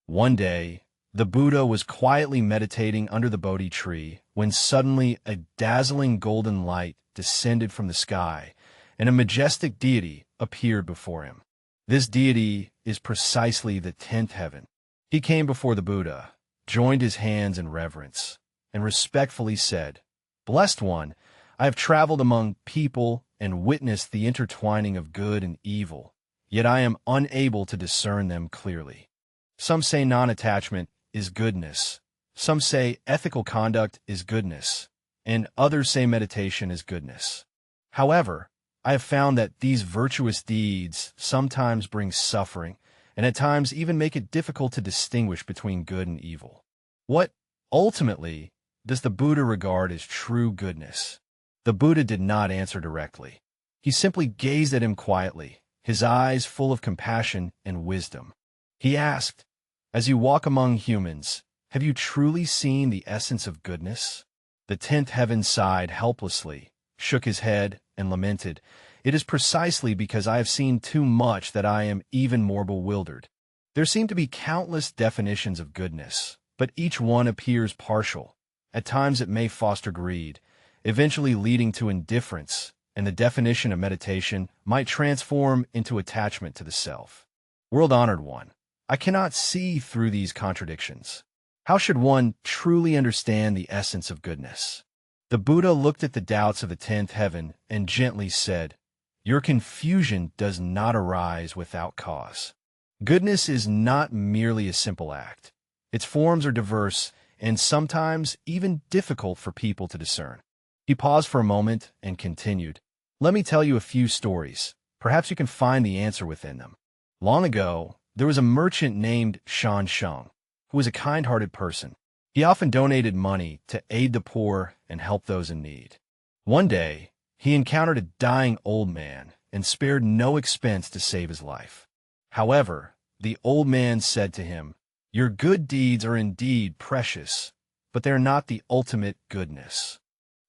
One day, the Buddha was quietly meditating under the Bodhi tree when suddenly a dazzling golden light descended from the sky, and a majestic deity appeared before him. This deity is precisely the 10th heaven. He came before the Buddha, joined his hands in reverence, and respectfully said, "Blessed One, I have traveled among people and witnessed the intertwining of good and evil, yet I am unable to discern them clearly. Some say non-attachment is goodness. Some say ethical conduct is goodness, and others say meditation is goodness. However, I have found that these virtuous deeds sometimes bring suffering, and at times even make it difficult to distinguish between good and evil. What, ultimately, does the Buddha regard as true goodness?" The Buddha did not answer directly. He simply gazed at him quietly, his eyes full of compassion and wisdom. He asked, "As you walk among humans, have you truly seen the essence of goodness?" The 10th heaven sighed helplessly, shook his head, and lamented, "It is precisely because I have seen too much that I am even more bewildered. There seem to be countless definitions of goodness, but each one appears partial. At times it may foster greed, eventually leading to indifference, and the definition of meditation might transform into attachment to the self. World-honored one, I cannot see through these contradictions. How should one truly understand the essence of goodness?" The Buddha looked at the doubts of the 10th heaven and gently said, "Your confusion does not arise without cause. Goodness is not merely a simple act. Its forms are diverse and sometimes even difficult for people to discern." He paused for a moment and continued, "Let me tell you a few stories. Perhaps you can find the answer within them. Long ago, there was a merchant named Shan Sheng, who was a kind-hearted person. He often donated money to aid the poor and help those in need. One day, he encountered a dying old man and spared no expense to save his life. However, the old man said to him, "Your good deeds are indeed precious, but they are not the ultimate goodness."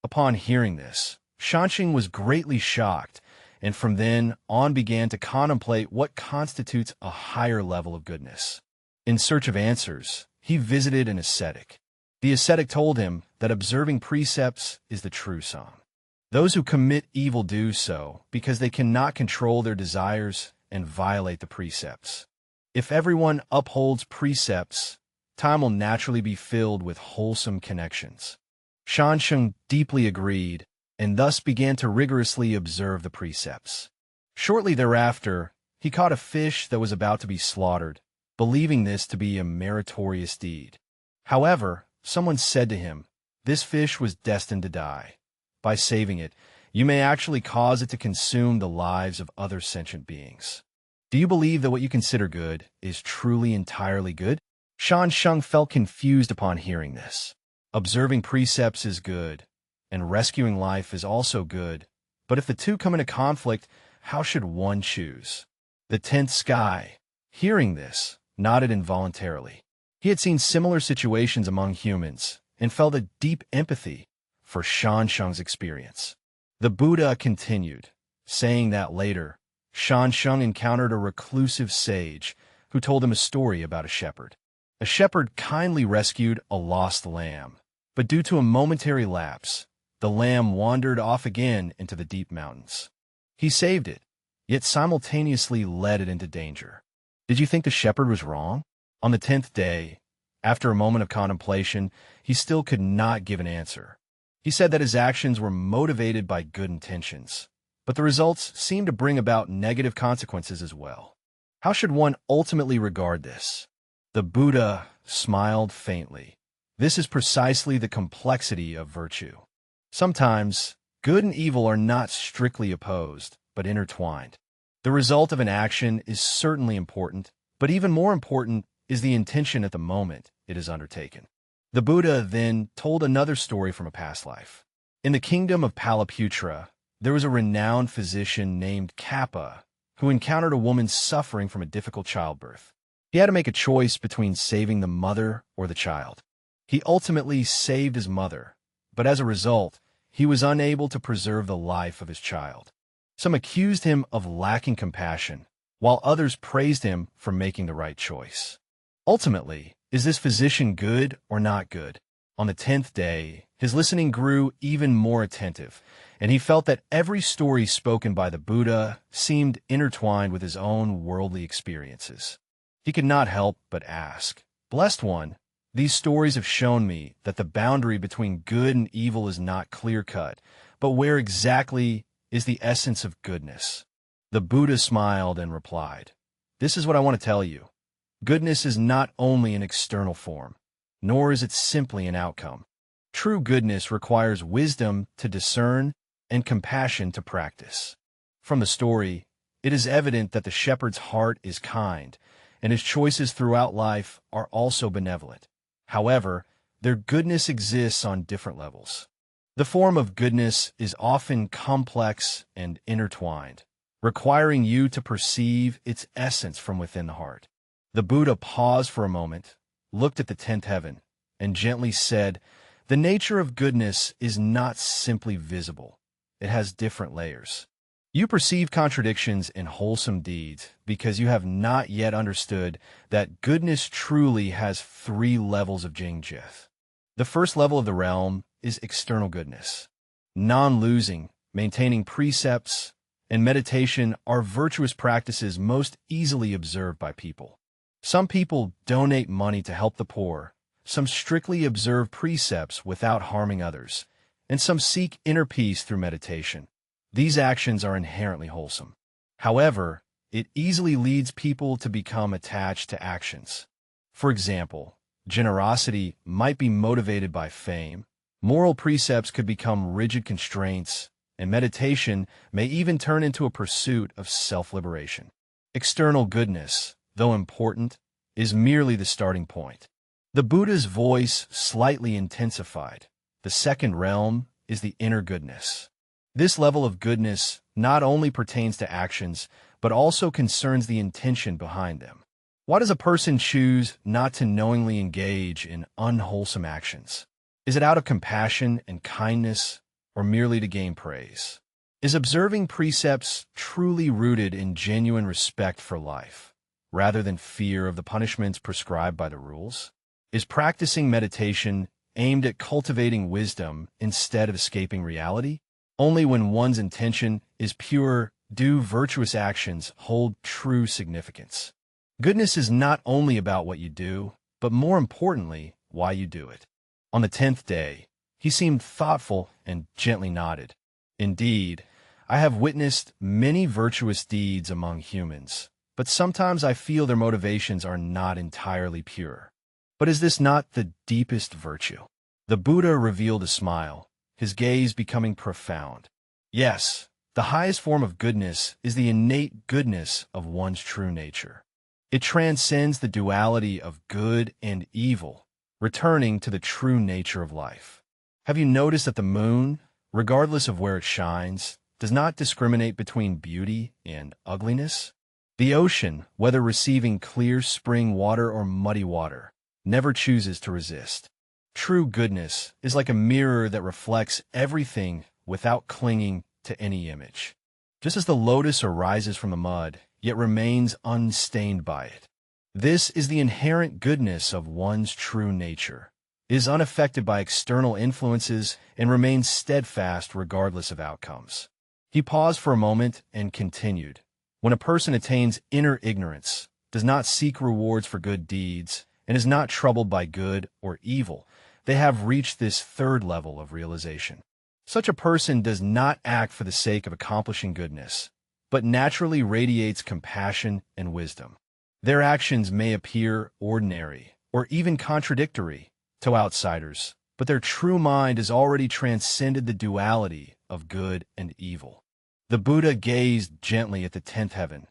Upon hearing this, Shanxing was greatly shocked, and from then on began to contemplate what constitutes a higher level of goodness. In search of answers, he visited an ascetic. The ascetic told him that observing precepts is the true song. Those who commit evil do so because they cannot control their desires and violate the precepts. If everyone upholds precepts, time will naturally be filled with wholesome connections. Shansheng deeply agreed, and thus began to rigorously observe the precepts. Shortly thereafter, he caught a fish that was about to be slaughtered, believing this to be a meritorious deed. However, someone said to him, "This fish was destined to die. By saving it, you may actually cause it to consume the lives of other sentient beings. Do you believe that what you consider good is truly entirely good?" Shan Sheng felt confused upon hearing this. Observing precepts is good, and rescuing life is also good, but if the two come into conflict, how should one choose? The 10th sky, hearing this, nodded involuntarily. He had seen similar situations among humans and felt a deep empathy for Shan Sheng's experience. The Buddha continued, saying that later, Shan Sheng encountered a reclusive sage who told him a story about a shepherd. A shepherd kindly rescued a lost lamb, but due to a momentary lapse, the lamb wandered off again into the deep mountains. He saved it, yet simultaneously led it into danger. Did you think the shepherd was wrong? On the 10th day, after a moment of contemplation, he still could not give an answer. He said that his actions were motivated by good intentions, but the results seemed to bring about negative consequences as well. How should one ultimately regard this? The Buddha smiled faintly. This is precisely the complexity of virtue. Sometimes, good and evil are not strictly opposed, but intertwined. The result of an action is certainly important, but even more important is the intention at the moment it is undertaken. The Buddha then told another story from a past life. In the kingdom of Palaputra, there was a renowned physician named Kappa who encountered a woman suffering from a difficult childbirth. He had to make a choice between saving the mother or the child. He ultimately saved his mother, but as a result, he was unable to preserve the life of his child. Some accused him of lacking compassion, while others praised him for making the right choice. Ultimately, is this physician good or not good? On the 10th day, his listening grew even more attentive, and he felt that every story spoken by the Buddha seemed intertwined with his own worldly experiences. He could not help but ask, "Blessed One, these stories have shown me that the boundary between good and evil is not clear-cut, but where exactly is the essence of goodness?" The Buddha smiled and replied, "This is what I want to tell you. Goodness is not only an external form, nor is it simply an outcome. True goodness requires wisdom to discern and compassion to practice." From the story, it is evident that the shepherd's heart is kind, and his choices throughout life are also benevolent. However, their goodness exists on different levels. The form of goodness is often complex and intertwined, requiring you to perceive its essence from within the heart. The Buddha paused for a moment, looked at the 10th heaven, and gently said, "The nature of goodness is not simply visible. It has different layers. You perceive contradictions in wholesome deeds because you have not yet understood that goodness truly has 3 levels of Jingjith. The first level of the realm is external goodness. Non-losing, maintaining precepts, and meditation are virtuous practices most easily observed by people. Some people donate money to help the poor, some strictly observe precepts without harming others, and some seek inner peace through meditation. These actions are inherently wholesome. However, it easily leads people to become attached to actions. For example, generosity might be motivated by fame, moral precepts could become rigid constraints, and meditation may even turn into a pursuit of self-liberation. External goodness, though important, is merely the starting point. The Buddha's voice slightly intensified. The second realm is the inner goodness. This level of goodness not only pertains to actions, but also concerns the intention behind them. Why does a person choose not to knowingly engage in unwholesome actions? Is it out of compassion and kindness, or merely to gain praise? Is observing precepts truly rooted in genuine respect for life, rather than fear of the punishments prescribed by the rules? Is practicing meditation aimed at cultivating wisdom instead of escaping reality? Only when one's intention is pure do virtuous actions hold true significance. Goodness is not only about what you do, but more importantly, why you do it. On the 10th day, he seemed thoughtful and gently nodded. "Indeed, I have witnessed many virtuous deeds among humans, but sometimes I feel their motivations are not entirely pure. But is this not the deepest virtue?" The Buddha revealed a smile, his gaze becoming profound. "Yes, the highest form of goodness is the innate goodness of one's true nature. It transcends the duality of good and evil, returning to the true nature of life. Have you noticed that the moon, regardless of where it shines, does not discriminate between beauty and ugliness? The ocean, whether receiving clear spring water or muddy water, never chooses to resist. True goodness is like a mirror that reflects everything without clinging to any image. Just as the lotus arises from the mud, yet remains unstained by it. This is the inherent goodness of one's true nature. It is unaffected by external influences and remains steadfast regardless of outcomes." He paused for a moment and continued, "When a person attains inner ignorance, does not seek rewards for good deeds, and is not troubled by good or evil, they have reached this third level of realization. Such a person does not act for the sake of accomplishing goodness, but naturally radiates compassion and wisdom. Their actions may appear ordinary or even contradictory to outsiders, but their true mind has already transcended the duality of good and evil." The Buddha gazed gently at the 10th heaven.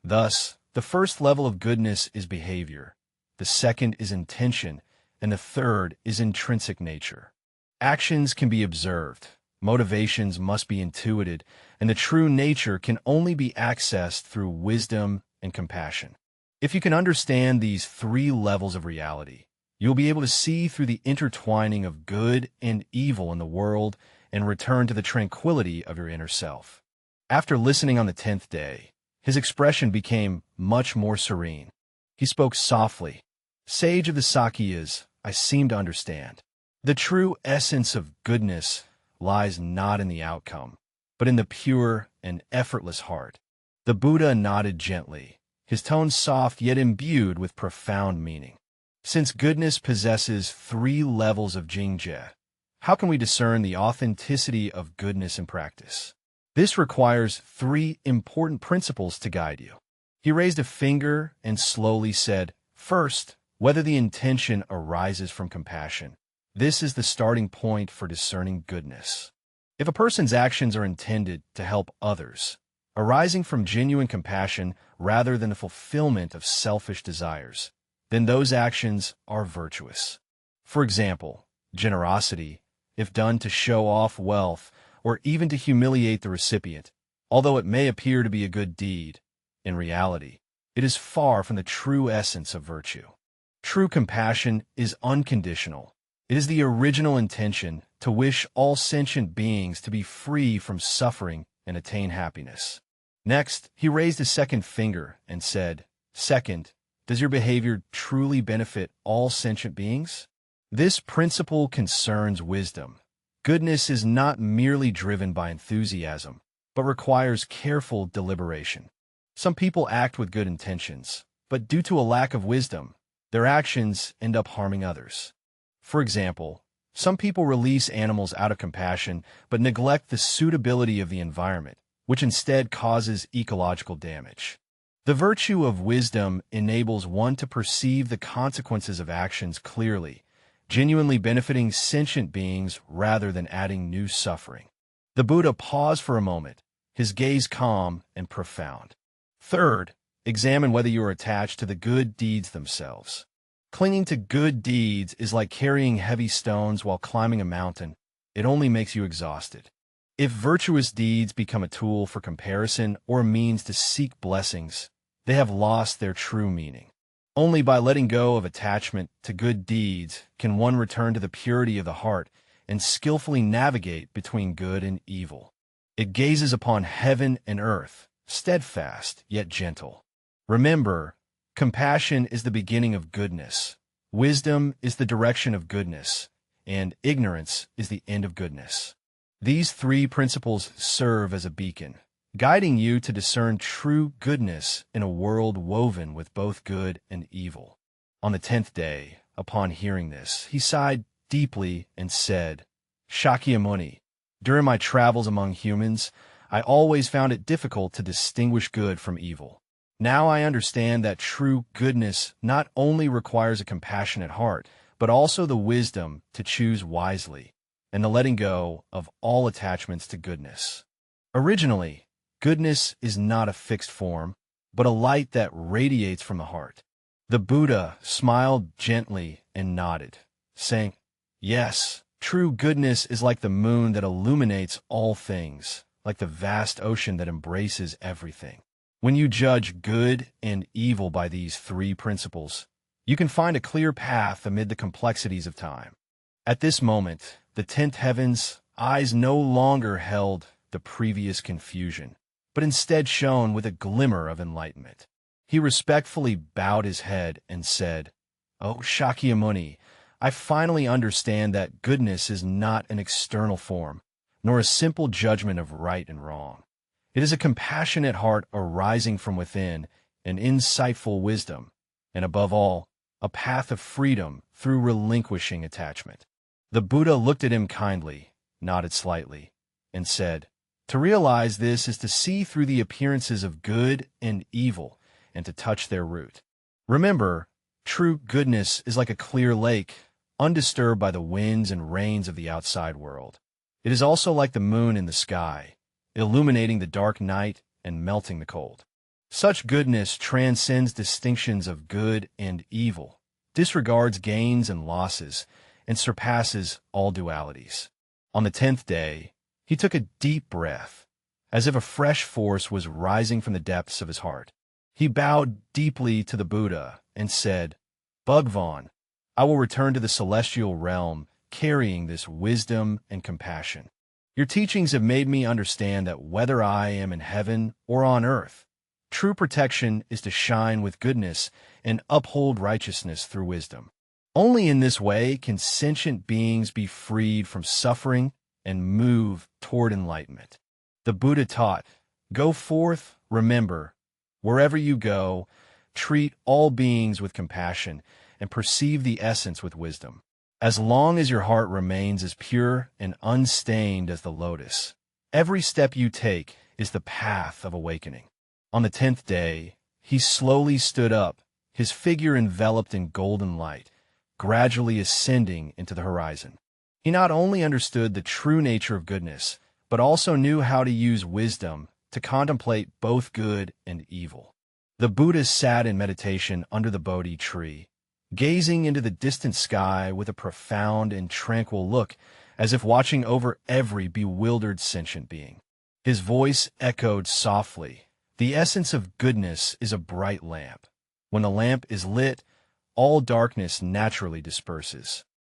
Thus, the first level of goodness is behavior, the second is intention, and the third is intrinsic nature. Actions can be observed, motivations must be intuited, and the true nature can only be accessed through wisdom and compassion. If you can understand these 3 levels of reality, you'll be able to see through the intertwining of good and evil in the world and return to the tranquility of your inner self. After listening on the 10th day, his expression became much more serene. He spoke softly, Sage of the Sakyas, I seem to understand. The true essence of goodness lies not in the outcome, but in the pure and effortless heart. The Buddha nodded gently, his tone soft yet imbued with profound meaning. Since goodness possesses 3 levels of Jingje, how can we discern the authenticity of goodness in practice? This requires 3 important principles to guide you. He raised a finger and slowly said, first, whether the intention arises from compassion. This is the starting point for discerning goodness. If a person's actions are intended to help others, arising from genuine compassion rather than the fulfillment of selfish desires, then those actions are virtuous. For example, generosity, if done to show off wealth or even to humiliate the recipient, although it may appear to be a good deed, in reality, it is far from the true essence of virtue. True compassion is unconditional. It is the original intention to wish all sentient beings to be free from suffering and attain happiness. Next, he raised a second finger and said, second, does your behavior truly benefit all sentient beings? This principle concerns wisdom. Goodness is not merely driven by enthusiasm, but requires careful deliberation. Some people act with good intentions, but due to a lack of wisdom, their actions end up harming others. For example, some people release animals out of compassion but neglect the suitability of the environment, which instead causes ecological damage. The virtue of wisdom enables one to perceive the consequences of actions clearly, genuinely benefiting sentient beings rather than adding new suffering. The Buddha paused for a moment, his gaze calm and profound. Third, examine whether you are attached to the good deeds themselves. Clinging to good deeds is like carrying heavy stones while climbing a mountain. It only makes you exhausted. If virtuous deeds become a tool for comparison or a means to seek blessings, they have lost their true meaning. Only by letting go of attachment to good deeds can one return to the purity of the heart and skillfully navigate between good and evil. It gazes upon heaven and earth, steadfast yet gentle. Remember, compassion is the beginning of goodness, wisdom is the direction of goodness, and ignorance is the end of goodness. These 3 principles serve as a beacon, guiding you to discern true goodness in a world woven with both good and evil. On the 10th day, upon hearing this, he sighed deeply and said, Shakyamuni, during my travels among humans, I always found it difficult to distinguish good from evil. Now I understand that true goodness not only requires a compassionate heart, but also the wisdom to choose wisely and the letting go of all attachments to goodness. Originally, goodness is not a fixed form, but a light that radiates from the heart. The Buddha smiled gently and nodded, saying, yes, true goodness is like the moon that illuminates all things, like the vast ocean that embraces everything. When you judge good and evil by these 3 principles, you can find a clear path amid the complexities of time. At this moment, the 10th heaven's eyes no longer held the previous confusion, but instead shone with a glimmer of enlightenment. He respectfully bowed his head and said, O Shakyamuni, I finally understand that goodness is not an external form, nor a simple judgment of right and wrong. It is a compassionate heart arising from within, an insightful wisdom, and above all, a path of freedom through relinquishing attachment. The Buddha looked at him kindly, nodded slightly, and said, to realize this is to see through the appearances of good and evil and to touch their root. Remember, true goodness is like a clear lake, undisturbed by the winds and rains of the outside world. It is also like the moon in the sky, illuminating the dark night and melting the cold. Such goodness transcends distinctions of good and evil, disregards gains and losses, and surpasses all dualities. On the 10th day, he took a deep breath, as if a fresh force was rising from the depths of his heart. He bowed deeply to the Buddha and said, Bhagwan, I will return to the celestial realm carrying this wisdom and compassion. Your teachings have made me understand that whether I am in heaven or on earth, True protection is to shine with goodness and uphold righteousness through wisdom. Only in this way can sentient beings be freed from suffering and move toward enlightenment. The Buddha taught, "Go forth, remember, wherever you go, treat all beings with compassion and perceive the essence with wisdom. As long as your heart remains as pure and unstained as the lotus, every step you take is the path of awakening." On the 10th day, he slowly stood up, his figure enveloped in golden light, gradually ascending into the horizon. He not only understood the true nature of goodness, but also knew how to use wisdom to contemplate both good and evil. The Buddha sat in meditation under the Bodhi tree, gazing into the distant sky with a profound and tranquil look, as if watching over every bewildered sentient being. His voice echoed softly, "The essence of goodness is a bright lamp. When the lamp is lit, all darkness naturally disperses.